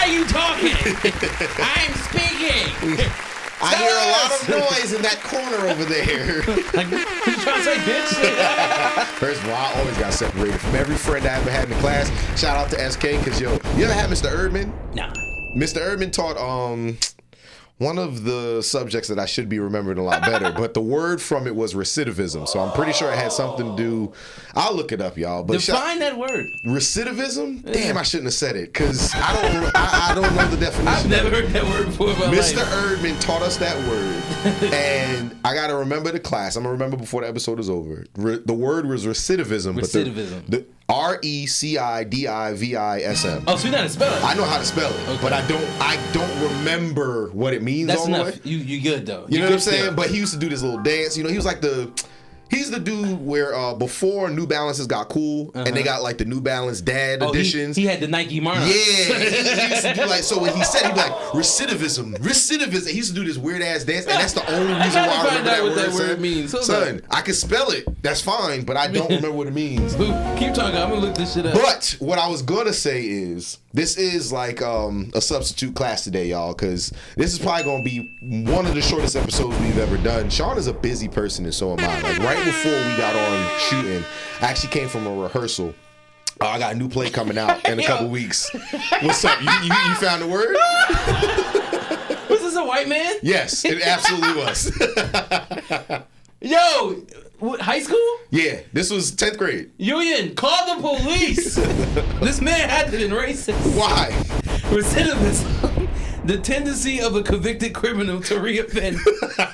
are you talking? I'm speaking. I hear a lot of noise in that corner over there. Like, what you trying to say, bitch? First of all, I always got separated from every friend I ever had in the class. Shout out to SK, because, yo, you ever had Mr. Erdman? Nah. Mr. Erdman taught one of the subjects that I should be remembering a lot better, but the word from it was recidivism. So I'm pretty sure it had something to do. I'll look it up, y'all. But define that word. Recidivism? Yeah. Damn, I shouldn't have said it because I don't know the definition. I've never heard that word before in my life. Mr. Erdman taught us that word, and I gotta remember the class. I'm gonna remember before the episode is over. The word was recidivism. Recidivism. But the RECIDIVISM. Oh, so you know how to spell it? I know how to spell it, but I don't remember what it means. That's all enough. The way. You good though. You know what I'm saying? But he used to do this little dance. You know, he was like he's the dude where before New Balances got cool and they got like the New Balance Dad editions. He had the Nike Monarch. Yeah, he used to do like, so when he said, he'd be like, recidivism. He used to do this weird ass dance, and that's the only reason why I remember what that word means. Son, I can spell it. That's fine, but I don't remember what it means. Keep talking. I'm gonna look this shit up. But what I was gonna say is, this is like a substitute class today, y'all, because this is probably gonna be one of the shortest episodes we've ever done. Sean is a busy person, and so am I. Like right before we got on shooting, I actually came from a rehearsal. I got a new play coming out in a couple weeks. What's up? You found the word? Was this a white man? Yes, it absolutely was. Yo, high school? Yeah, this was 10th grade. Union, call the police. This man had to be racist. Why? Recidivism. The tendency of a convicted criminal to reoffend.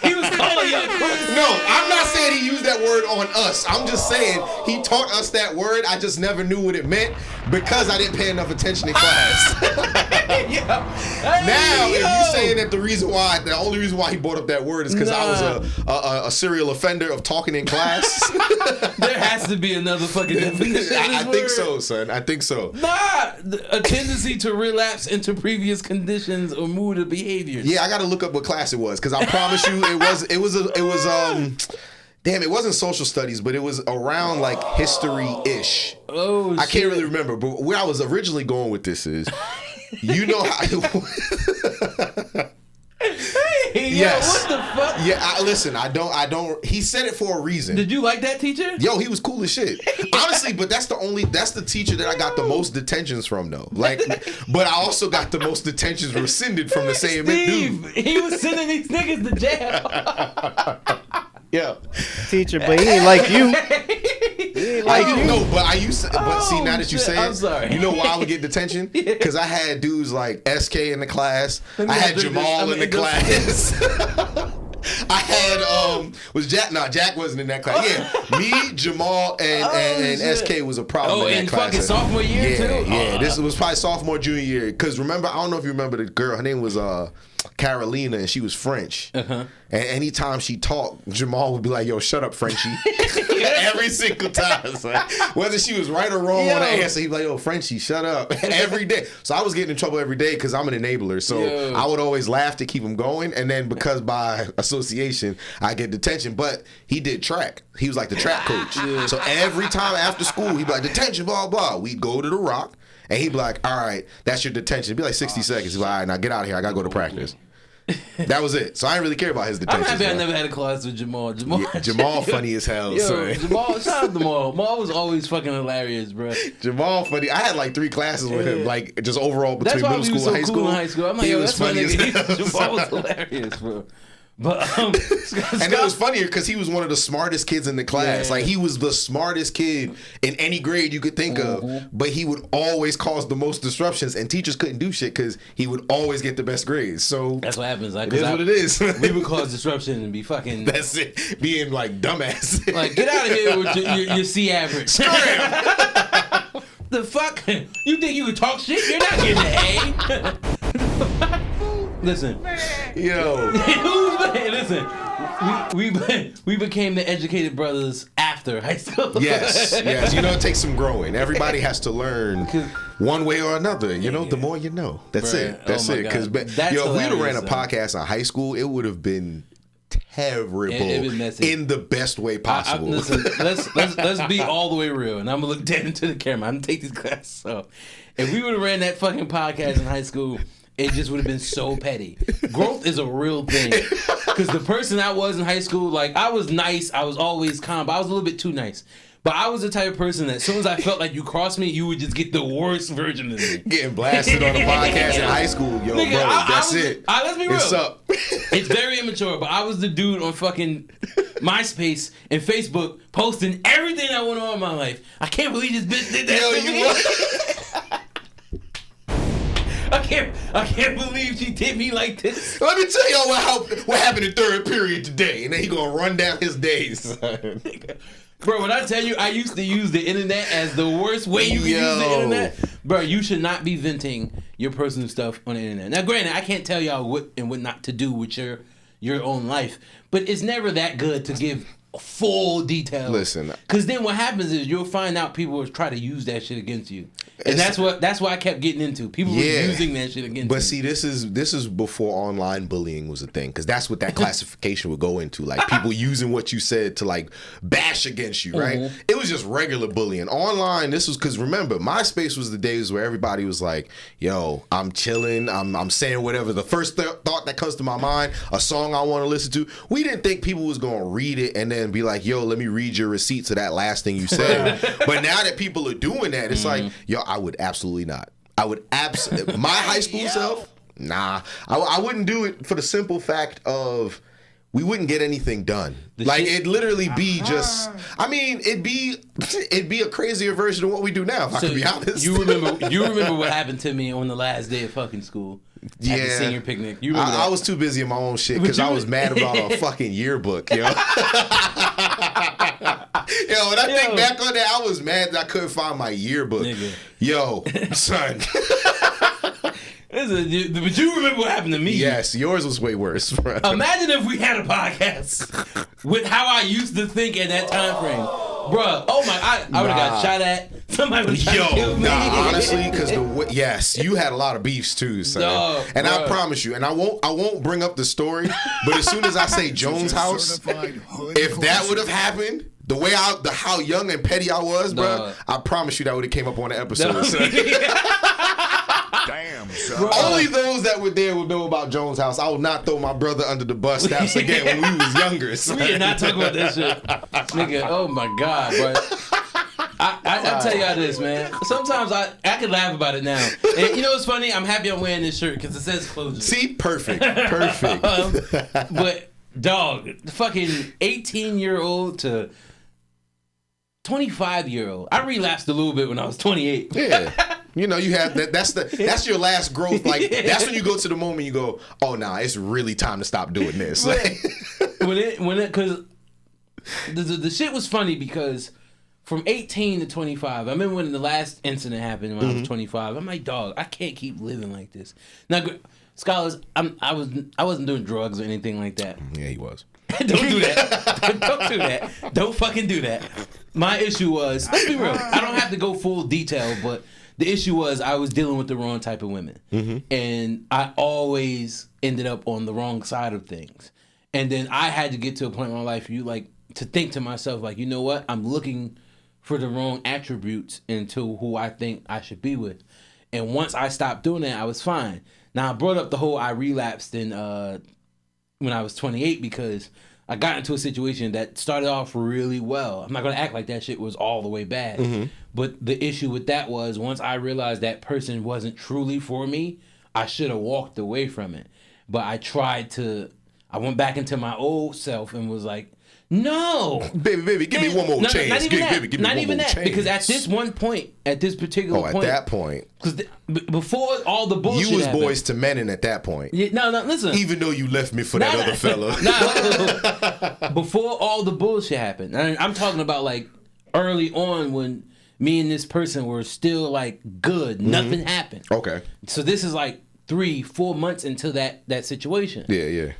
He was calling y'all crooks. No, I'm not saying he used that word on us. I'm just saying he taught us that word. I just never knew what it meant because I didn't pay enough attention in class. Now, if you're saying that the only reason why he brought up that word is because I was a serial offender of talking in class. There has to be another fucking definition. I think so, son. I think so. A tendency to relapse into previous conditions or mood or behaviors. Yeah, I got to look up what class it was because I promise you it was damn, it wasn't social studies, but it was around like history-ish. Oh, I can't really remember, but where I was originally going with this is, you know how yes. Yo, what the fuck? Yeah, listen, I don't. He said it for a reason. Did you like that teacher? Yo, he was cool as shit. Honestly, but that's the teacher that I got the most detentions from, though. Like, but I also got the most detentions rescinded from the same dude. He was sending these niggas to jail. Yeah, teacher, but he ain't like you. No, but I used to. But see, now that you say I'm it, sorry. you know why I would get detention? Because I had dudes like SK in the class. I had Jamal in the class. I had was Jack? No, Jack wasn't in that class. Yeah, me, Jamal, and SK was a problem in that class. Fucking sophomore year too. Yeah, this was probably sophomore, junior year. Because remember, I don't know if you remember the girl. Her name was Carolina, and she was French. And anytime she talked, Jamal would be like, "Yo, shut up, Frenchie." Every single time, son. Whether she was right or wrong on the answer, he'd be like, "Yo, Frenchie, shut up." Every day. So I was getting in trouble every day because I'm an enabler. So I would always laugh to keep him going, and then because by association I get detention. But he did track. He was like the track coach. So every time after school, he'd be like, "Detention, blah blah." We'd go to the Rock, and he'd be like, "All right, that's your detention." It'd be like 60 seconds. He'd be like, "All right, now get out of here. I gotta go to practice." That was it. So I didn't really care about his detention. I'm happy I never had a class with Jamal. Jamal funny as hell. Yo, Jamal, shout out to Jamal. Jamal was always fucking hilarious, bro. Jamal funny. I had like 3 classes with him, like just overall between middle school and high school. Cool in high school. I'm like, he yo, was that's funny as hell. Jamal was hilarious, bro. But and it was funnier because he was one of the smartest kids in the class. Like he was the smartest kid in any grade you could think of, but he would always cause the most disruptions, and teachers couldn't do shit because he would always get the best grades. So that's what happens. Like, it is what it is. We would cause disruption and be fucking. That's it. Being like dumbass. Like, get out of here with your C average. Scram. The fuck? You think you could talk shit? You're not getting an A. Listen, yo. Listen, we became the educated brothers after high school. Yes. You know, it takes some growing. Everybody has to learn one way or another. You know, the more you know. That's it. That's it. Because if we would have ran a podcast in high school, it would have been terrible in the best way possible. Listen, let's be all the way real, and I'm gonna look dead into the camera. I'm gonna take these glasses off. If we would have ran that fucking podcast in high school, it just would have been so petty. Growth is a real thing. Because the person I was in high school, like, I was nice. I was always calm, but I was a little bit too nice. But I was the type of person that as soon as I felt like you crossed me, you would just get the worst version of me. Getting blasted on a podcast in high school, yo, Nigga, bro, that's it. Let's be real. What's up? It's very immature, but I was the dude on fucking MySpace and Facebook posting everything that went on in my life. I can't believe this bitch did that to me. I can't believe she did me like this. Let me tell y'all what happened in third period today, and then he gonna run down his days. Bro, when I tell you I used to use the internet as the worst way you can use the internet, bro, you should not be venting your personal stuff on the internet. Now, granted, I can't tell y'all what and what not to do with your own life, but it's never that good to give full details. Listen, because then what happens is you'll find out people will try to use that shit against you, and that's what I kept getting into. People were using that shit against me. But see, this is before online bullying was a thing, because that's what that classification would go into, like people using what you said to like bash against you, right? Mm-hmm. It was just regular bullying. Online, this was because remember, MySpace was the days where everybody was like, "Yo, I'm chilling, I'm saying whatever the first thought that comes to my mind, a song I want to listen to." We didn't think people was gonna read it and then be like, "Yo, let me read your receipts of that last thing you said." But now that people are doing that, it's like, yo, I would absolutely not. I would absolutely. My high school self, nah. I wouldn't do it for the simple fact of we wouldn't get anything done. It'd literally be just. I mean, it'd be a crazier version of what we do now. If I can be honest. You remember what happened to me on the last day of fucking school? At the senior picnic. You remember that? I was too busy in my own shit because I was mad about a fucking yearbook, yo. Yo, when I think back on that, I was mad that I couldn't find my yearbook. Nigga. Yo, son. But you remember what happened to me. Yes, yours was way worse. Bro. Imagine if we had a podcast with how I used to think in that time frame. Bruh, oh my, I would have got shot at. Somebody would have kill me. Honestly, because yes, you had a lot of beefs too, son. And I promise you, and I won't bring up the story, but as soon as I say Jones House, if that would have happened, the way how young and petty I was, bro, I promise you that would have came up on the episode. Damn, son. Only those that were there would know about Jones House. I will not throw my brother under the bus steps again when we was younger. Son. We did not talk about that shit. Nigga, oh my God, bro. I tell y'all this, man. Sometimes I can laugh about it now. And you know what's funny? I'm happy I'm wearing this shirt because it says closure. See? Perfect. But, dog, the fucking 18-year-old to 25-year-old. I relapsed a little bit when I was 28. Yeah. You know, you have that. That's your last growth. Like that's when you go to the moment you go, oh nah, it's really time to stop doing this. Because the shit was funny because from 18 to 25, I remember when the last incident happened when I was 25. I'm like, dog, I can't keep living like this. Now, scholars, I wasn't doing drugs or anything like that. Yeah, he was. Don't do that. Don't do that. Don't fucking do that. My issue was, let's be real, I don't have to go full detail, but the issue was I was dealing with the wrong type of women. And I always ended up on the wrong side of things. And then I had to get to a point in my life to think to myself, like, you know what? I'm looking for the wrong attributes into who I think I should be with. And once I stopped doing that, I was fine. Now, I brought up the whole I relapsed in when I was 28 because I got into a situation that started off really well. I'm not going to act like that shit was all the way bad. But the issue with that was once I realized that person wasn't truly for me, I should have walked away from it. But I went back into my old self and was like, no. Baby, give me one more chance. Not even that. Give me one more chance. Because at this one point, at this particular point. At that point. Because before all the bullshit you was happened, boys to men in at that point. Yeah, no, listen. Even though you left me for that other fella. Before all the bullshit happened. And I'm talking about like early on when me and this person were still like good. Nothing happened. Okay. So this is like 3-4 months into that situation. Yeah.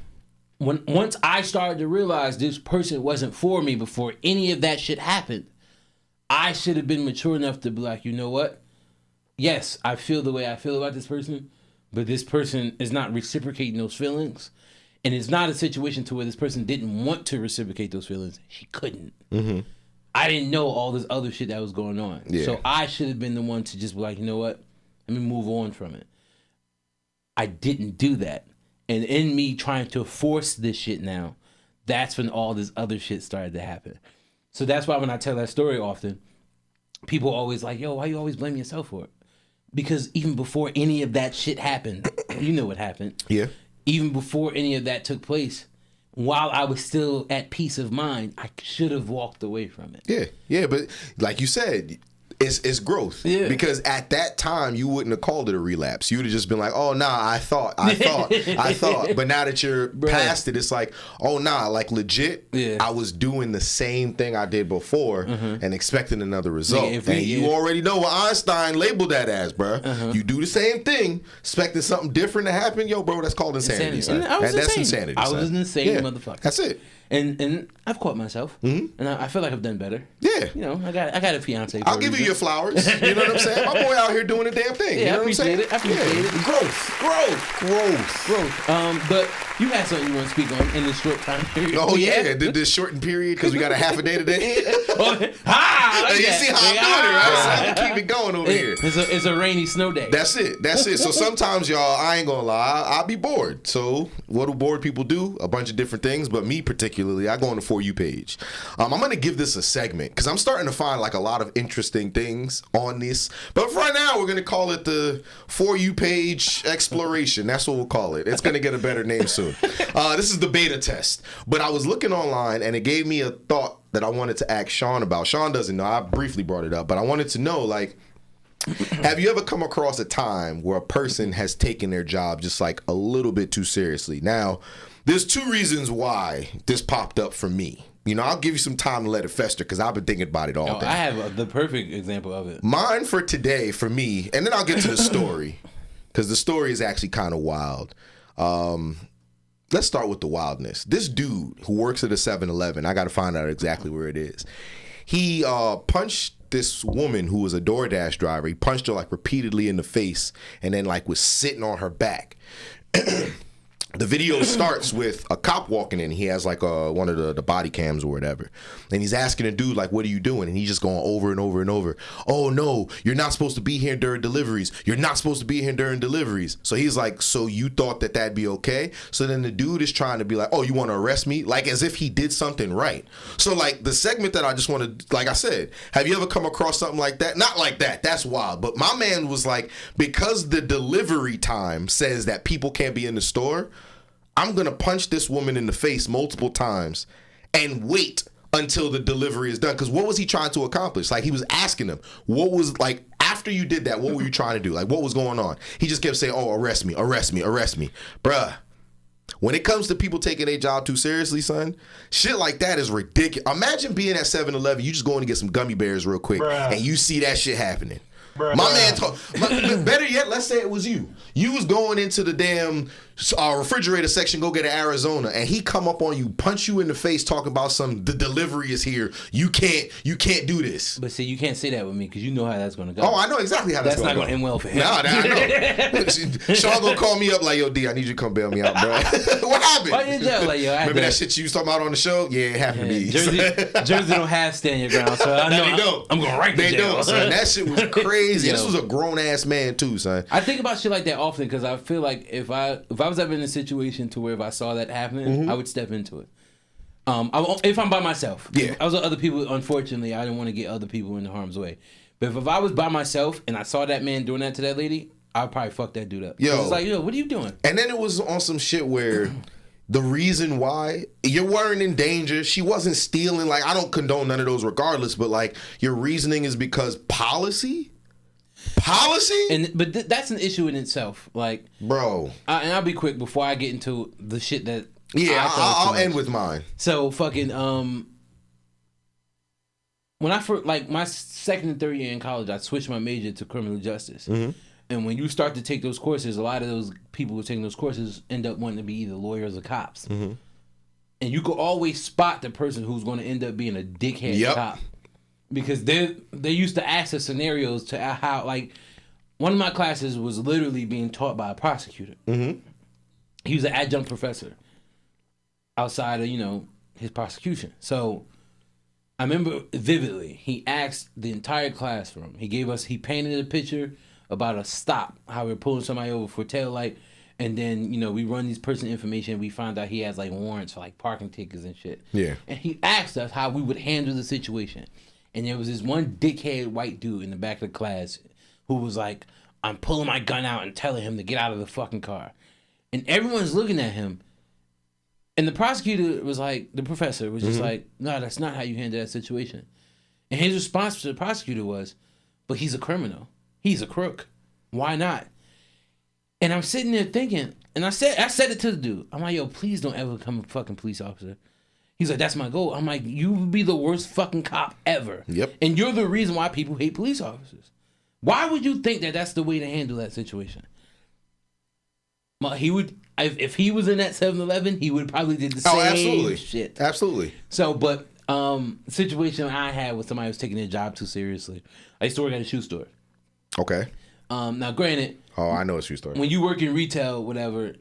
Once I started to realize this person wasn't for me before any of that shit happened, I should have been mature enough to be like, you know what? Yes, I feel the way I feel about this person, but this person is not reciprocating those feelings. And it's not a situation to where this person didn't want to reciprocate those feelings. She couldn't. I didn't know all this other shit that was going on. Yeah. So I should have been the one to just be like, you know what? Let me move on from it. I didn't do that. And in me trying to force this shit now, that's when all this other shit started to happen. So that's why when I tell that story often, people always like, yo, why you always blame yourself for it? Because even before any of that shit happened, you know what happened. Yeah. Even before any of that took place, while I was still at peace of mind, I should have walked away from it. Yeah, yeah, but like you said, it's growth. Yeah. Because at that time you wouldn't have called it a relapse. You would have just been like, oh nah, I thought. But now that you're past it, it's like, oh nah, like legit, I was doing the same thing I did before and expecting another result. And you already know what Einstein labeled that as, bro. You do the same thing, expecting something different to happen, yo, bro, that's called insanity. Son. That's insanity. I was an insane motherfucker. That's it. And I've caught myself, and I feel like I've done better. Yeah, you know, I got a fiance. I'll give you your flowers. You know what I'm saying? My boy out here doing the damn thing. Yeah, you know I appreciate it. I appreciate it. Growth. But you had something you want to speak on in this short time period. Oh yeah, this shortened period because we got a half a day today. You see how I'm doing it, right? So keep it going over here. It's a rainy snow day. That's it. So sometimes, y'all, I ain't gonna lie, I'll be bored. So what do bored people do? A bunch of different things, but me particularly, I go on the For You page. I'm going to give this a segment because I'm starting to find like a lot of interesting things on this. But for right now, we're going to call it the For You page exploration. That's what we'll call it. It's going to get a better name soon. This is the beta test. But I was looking online and it gave me a thought that I wanted to ask Sean about. Sean doesn't know. I briefly brought it up. But I wanted to know, like, have you ever come across a time where a person has taken their job just like a little bit too seriously? Now, there's two reasons why this popped up for me. You know, I'll give you some time to let it fester because I've been thinking about it all day. I have the perfect example of it. Mine for today, for me, and then I'll get to the story because the story is actually kind of wild. Let's start with the wildness. This dude who works at a 7-Eleven, I got to find out exactly where it is. He punched this woman who was a DoorDash driver. He punched her like repeatedly in the face and then like was sitting on her back. The video starts with a cop walking in. He has like one of the body cams or whatever. And he's asking the dude, like, what are you doing? And he's just going over and over and over. Oh, no, you're not supposed to be here during deliveries. You're not supposed to be here during deliveries. So he's like, so you thought that that'd be okay? So then the dude is trying to be like, oh, you want to arrest me? Like as if he did something right. So like the segment that I just want to, like I said, have you ever come across something like that? Not like that. That's wild. But my man was like, because the delivery time says that people can't be in the store, I'm going to punch this woman in the face multiple times and wait until the delivery is done. Because what was he trying to accomplish? Like, he was asking him, what was, like, after you did that, what were you trying to do? Like, what was going on? He just kept saying, oh, arrest me, arrest me, arrest me. Bruh, when it comes to people taking their job too seriously, son, shit like that is ridiculous. Imagine being at 7-Eleven, you just going to get some gummy bears real quick, and you see that shit happening. My man, better yet, let's say it was you. You was going into the damn refrigerator section, go get an Arizona, and he come up on you, punch you in the face, talking about the delivery is here. You can't do this. But see, you can't say that with me because you know how that's going to go. Oh, I know exactly how that's going to go. That's not going to end well for him. Nah, I know. Sean gonna call me up like, yo, D, I need you to come bail me out, bro. What happened? Why you in jail? Like, yo, remember that shit you was talking about on the show? Yeah, it happened to me. Jersey don't have stand your ground, so I know I'm going right to jail. They don't, son. That shit was crazy. This was a grown ass man too, son. I think about shit like that often because I feel like if I was ever in a situation to where if I saw that happening, I would step into it. If I'm by myself. Yeah. If I was with other people, unfortunately, I didn't want to get other people into harm's way. But if I was by myself and I saw that man doing that to that lady, I'd probably fuck that dude up. Yo. It's like, yo, what are you doing? And then it was on some shit where the reason why you weren't in danger, she wasn't stealing. Like, I don't condone none of those regardless, but like your reasoning is because policy? But that's an issue in itself. Like, bro. And I'll be quick before I get into the shit that. Yeah, I'll end with mine. So fucking when I first, like my second and third year in college, I switched my major to criminal justice. And when you start to take those courses, a lot of those people who are taking those courses end up wanting to be either lawyers or cops. And you could always spot the person who's going to end up being a dickhead cop. Because they used to ask the scenarios to how, like, one of my classes was literally being taught by a prosecutor. He was an adjunct professor outside of, his prosecution. So I remember vividly, he asked the entire classroom. He painted a picture about a stop, how we're pulling somebody over for tail light, and then we run these person information. We find out he has like warrants for like parking tickets and shit. Yeah. And he asked us how we would handle the situation, and there was this one dickhead white dude in the back of the class who was like, "I'm pulling my gun out and telling him to get out of the fucking car," and everyone's looking at him. And the prosecutor was like, the professor was just like, "No, that's not how you handle that situation." And his response to the prosecutor was, "But he's a criminal. He's a crook. Why not?" And I'm sitting there thinking, and I said it to the dude. I'm like, "Yo, please don't ever become a fucking police officer." He's like, "That's my goal." I'm like, "You would be the worst fucking cop ever. Yep. And you're the reason why people hate police officers. Why would you think that that's the way to handle that situation?" He would, if he was in that 7-Eleven, he would probably did the same shit. Absolutely. So, but the situation I had with somebody who was taking their job too seriously. I used to work at a shoe store. Okay. Now, granted, I know a shoe store. when you work in retail, whatever,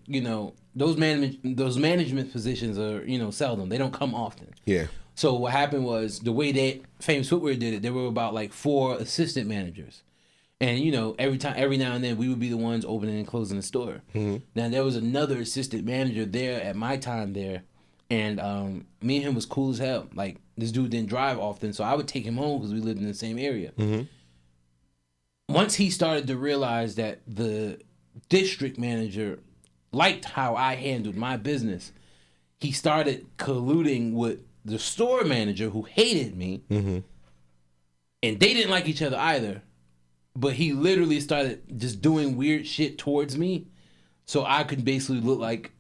those management positions are seldom. They don't come often. Yeah. So what happened was the way that Famous Footwear did it. There were about like 4 assistant managers. And every now and then we would be the ones opening and closing the store. Mm-hmm. Now there was another assistant manager there at my time there, and me and him was cool as hell. Like this dude didn't drive often, so I would take him home because we lived in the same area. Mm-hmm. Once he started to realize that the district manager liked how I handled my business, he started colluding with the store manager who hated me, and they didn't like each other either. But he literally started just doing weird shit towards me, so I could basically look like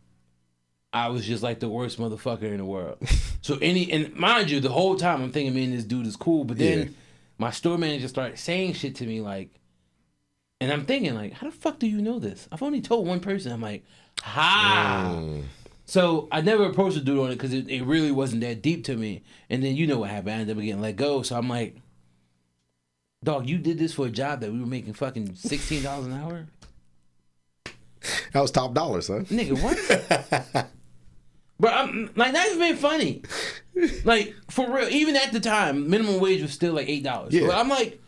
I was just like the worst motherfucker in the world. And mind you, the whole time I'm thinking, man, this dude is cool. But then my store manager started saying shit to me like, and I'm thinking like, how the fuck do you know this? I've only told one person. I'm like, So I never approached the dude on it because it really wasn't that deep to me. And then you know what happened. I ended up getting let go. So I'm like, dog, you did this for a job that we were making fucking $16 an hour? That was top dollar, son. Nigga, what? But I'm like, not even being funny. Like, for real, even at the time, minimum wage was still like $8. Yeah. But I'm like,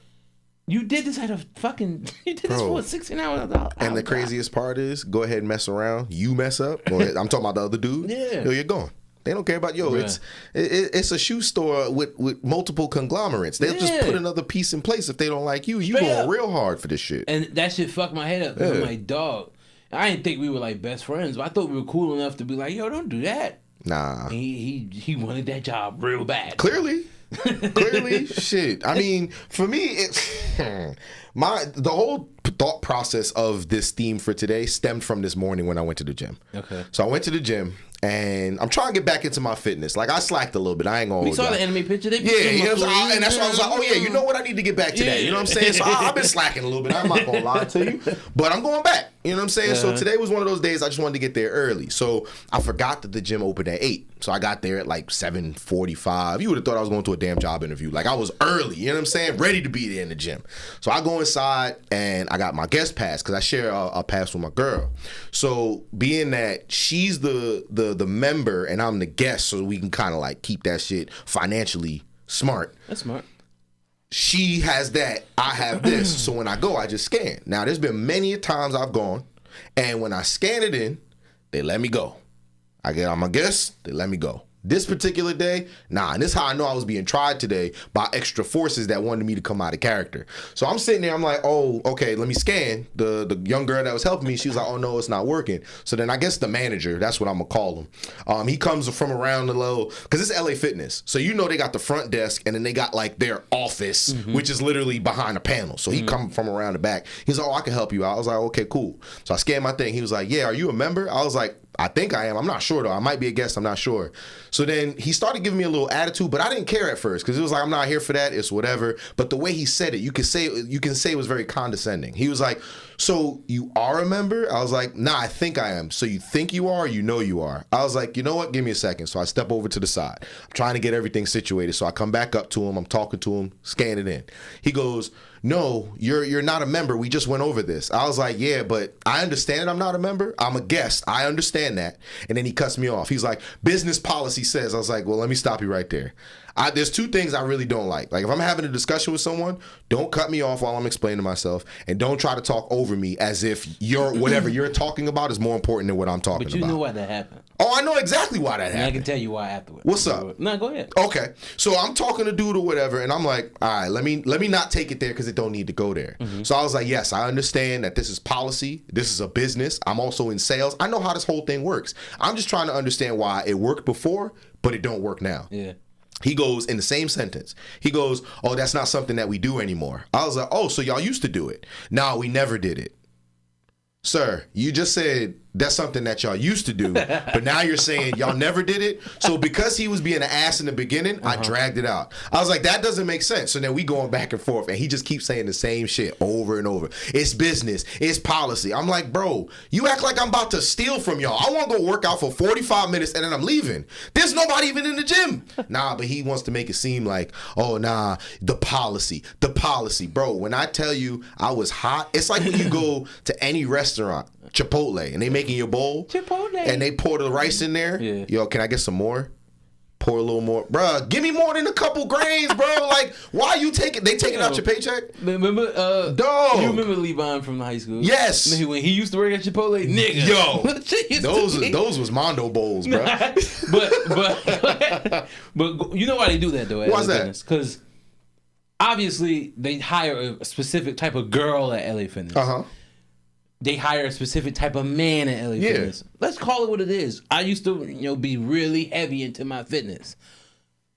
you did this at a fucking, you did this for a 16 hour. And the craziest part is, go ahead and mess around. You mess up. I'm talking about the other dude. Yeah. Yo, you're gone. They don't care about it's a shoe store with multiple conglomerates. They'll just put another piece in place if they don't like you. You going real hard for this shit. And that shit fucked my head up. Yeah. I'm like, dog, I didn't think we were like best friends, but I thought we were cool enough to be like, yo, don't do that. Nah. He wanted that job real bad. Clearly, shit. I mean, for me, the whole thought process of this theme for today stemmed from this morning when I went to the gym. Okay. So I went to the gym. And I'm trying to get back into my fitness. Like, I slacked a little bit. I ain't gonna. We saw the enemy picture. And that's why I was like, oh yeah, you know what? I need to get back to that. You know what I'm saying? So I've been slacking a little bit. I'm not gonna lie to you, but I'm going back. You know what I'm saying? So today was one of those days I just wanted to get there early. So I forgot that the gym opened at 8. So I got there at like 7:45. You would have thought I was going to a damn job interview. Like, I was early. You know what I'm saying? Ready to be there in the gym. So I go inside and I got my guest pass because I share a pass with my girl. So being that she's the member and I'm the guest, so we can kind of like keep that shit financially smart. That's smart. She has that, I have this. So when I go, I just scan. Now, there's been many times I've gone, and when I scan it in, they let me go. I'm a guest, they let me go. This particular day, nah, and this is how I know I was being tried today by extra forces that wanted me to come out of character. So I'm sitting there, I'm like, oh, okay, let me scan. The young girl that was helping me, she was like, oh no, it's not working. So then I guess the manager, that's what I'm gonna call him. He comes from around the low, because it's LA Fitness. So you know they got the front desk and then they got like their office, which is literally behind a panel. So he come from around the back. He's like, oh, I can help you out. I was like, okay, cool. So I scanned my thing. He was like, yeah, are you a member? I was like, I think I am. I'm not sure though. I might be a guest. I'm not sure. So then he started giving me a little attitude, but I didn't care at first because it was like, I'm not here for that. It's whatever. But the way he said it, you can say it was very condescending. He was like, so you are a member? I was like, nah, I think I am. So you think you are? Or you know you are? I was like, you know what? Give me a second. So I step over to the side. I'm trying to get everything situated. So I come back up to him. I'm talking to him, scan it in. He goes, no, you're not a member. We just went over this. I was like, yeah, but I understand I'm not a member. I'm a guest. I understand that. And then he cuts me off. He's like, business policy says. I was like, well, let me stop you right there. There's two things I really don't like. Like if I'm having a discussion with someone, don't cut me off while I'm explaining myself, and don't try to talk over me as if whatever you're talking about is more important than what I'm talking about. But you know why that happened. Oh, I know exactly why that happened. And I can tell you why afterwards. What's up? No, go ahead. Okay, so I'm talking to dude or whatever, and I'm like, all right, let me not take it there because it don't need to go there. So I was like, yes, I understand that this is policy. This is a business. I'm also in sales. I know how this whole thing works. I'm just trying to understand why it worked before, but it don't work now. Yeah. He goes in the same sentence. He goes, oh, that's not something that we do anymore. I was like, oh, so y'all used to do it. No, we never did it. Sir, you just said that's something that y'all used to do, but now you're saying y'all never did it. So because he was being an ass in the beginning, I dragged it out. I was like, that doesn't make sense. So then we going back and forth, and he just keeps saying the same shit over and over. It's business. It's policy. I'm like, bro, you act like I'm about to steal from y'all. I want to go work out for 45 minutes, and then I'm leaving. There's nobody even in the gym. Nah, but he wants to make it seem like, oh, nah, the policy. Bro, when I tell you I was hot, it's like when you go to any restaurant, Chipotle, and they making your bowl, and they pour the rice in there. Yeah. Yo, can I get some more? Pour a little more, bruh. Give me more than a couple grains, bro. Like, why you taking? They taking out your paycheck? Remember, dog. You remember Levon from high school? Yes. When he used to work at Chipotle, nigga. Yo, those was Mondo bowls, bro. but you know why they do that though? Why's that? Because obviously they hire a specific type of girl at LA Fitness. They hire a specific type of man at LA Fitness. Let's call it what it is. I used to, be really heavy into my fitness.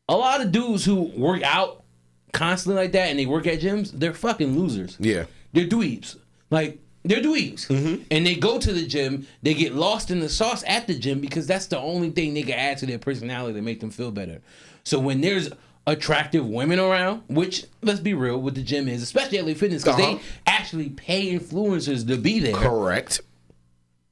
A lot of dudes who work out constantly like that and they work at gyms, they're fucking losers. Yeah. They're dweebs. Like, they're dweebs. And they go to the gym, they get lost in the sauce at the gym because that's the only thing they can add to their personality to make them feel better. So when there's attractive women around, which, let's be real, what the gym is, especially LA Fitness, because they actually pay influencers to be there. Correct.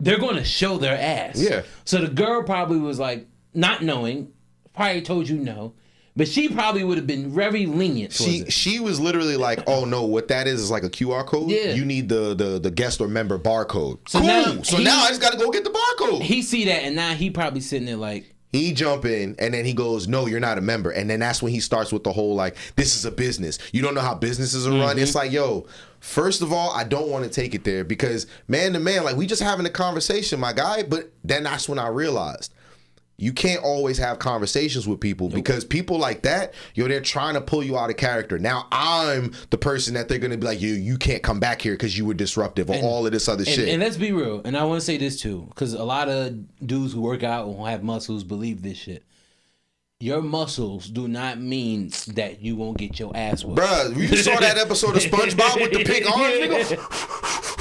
They're going to show their ass. Yeah. So the girl probably was like, not knowing, probably told you no, but she probably would have been very lenient towards it. She was literally like, oh no, what that is like a QR code. Yeah. You need the guest or member barcode. So cool. now Now I just got to go get the barcode. He see that, and now he probably sitting there like, he jump in, and then he goes, no, you're not a member. And then that's when he starts with the whole, like, this is a business. You don't know how businesses are run. It's like, yo, first of all, I don't want to take it there because man to man, like, we just having a conversation, my guy. But then that's when I realized you can't always have conversations with people because people like that, they're trying to pull you out of character. Now I'm the person that they're going to be like, you can't come back here because you were disruptive or all of this other shit. And let's be real. And I want to say this too, because a lot of dudes who work out and have muscles believe this shit. Your muscles do not mean that you won't get your ass whooped. Bruh, you saw that episode of SpongeBob with the pink arms, nigga?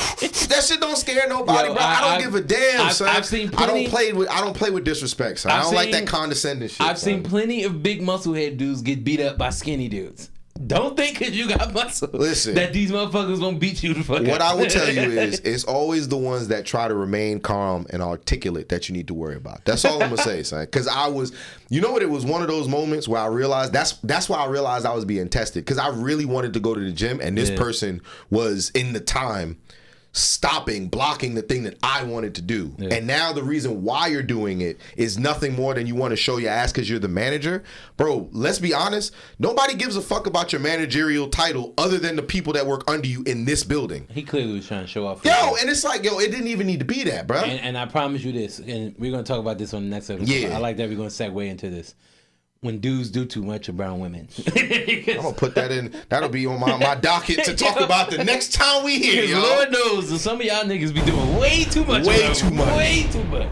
That shit don't scare nobody, bro. I don't give a damn, son. I've seen plenty, I don't play with disrespect, son. I don't like that condescending shit. I've seen plenty of big muscle head dudes get beat up by skinny dudes. Don't think because you got muscle that these motherfuckers gonna beat you the fuck up. What I will tell you is, it's always the ones that try to remain calm and articulate that you need to worry about. That's all I'm gonna say, son. Because it was one of those moments where I realized that's why I realized I was being tested. Because I really wanted to go to the gym, and this person was in the time blocking the thing that I wanted to do. Yeah. And now the reason why you're doing it is nothing more than you want to show your ass because you're the manager. Bro, let's be honest. Nobody gives a fuck about your managerial title other than the people that work under you in this building. He clearly was trying to show off. And it's like, it didn't even need to be that, bro. And I promise you this, and we're going to talk about this on the next episode. Yeah. I like that we're going to segue into this. When dudes do too much around women. I'm gonna put that in. That'll be on my docket to talk about the next time we hear, y'all. Lord knows, some of y'all niggas be doing way too much. Way too much.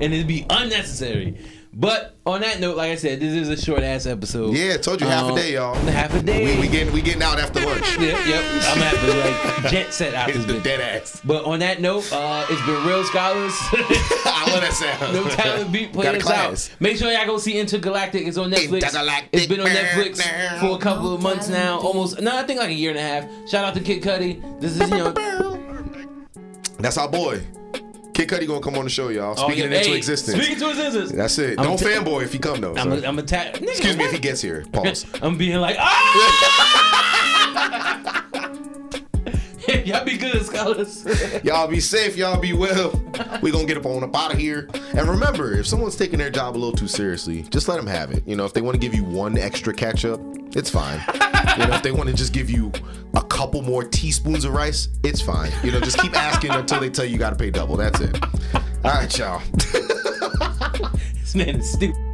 And it'd be unnecessary. But on that note, like I said, this is a short ass episode. Yeah, told you half a day, y'all. Half a day. We getting out after lunch. Yep. I'm having jet set out this bitch. Dead ass. But on that note, it's been Real Scholars. I love that sound. No Talent Beat, play us out. Make sure y'all go see Intergalactic. It's on Netflix. It's been on Netflix for a couple of months now. I think like a year and a half. Shout out to Kid Cudi. This is That's our boy. Kid Cudi gonna come on the show, y'all. Speaking it into existence. Speaking to existence. That's it. Don't fanboy if he come though. I'm Excuse me if he gets here. Pause. I'm being like, Y'all be good, scholars. Y'all be safe. Y'all be well. We gonna get up out of here. And remember, if someone's taking their job a little too seriously, just let them have it. You know, if they want to give you one extra ketchup, it's fine. You know, if they want to just give you a couple more teaspoons of rice, it's fine. You know, just keep asking until they tell you got to pay double. That's it. All right, y'all. This man is stupid.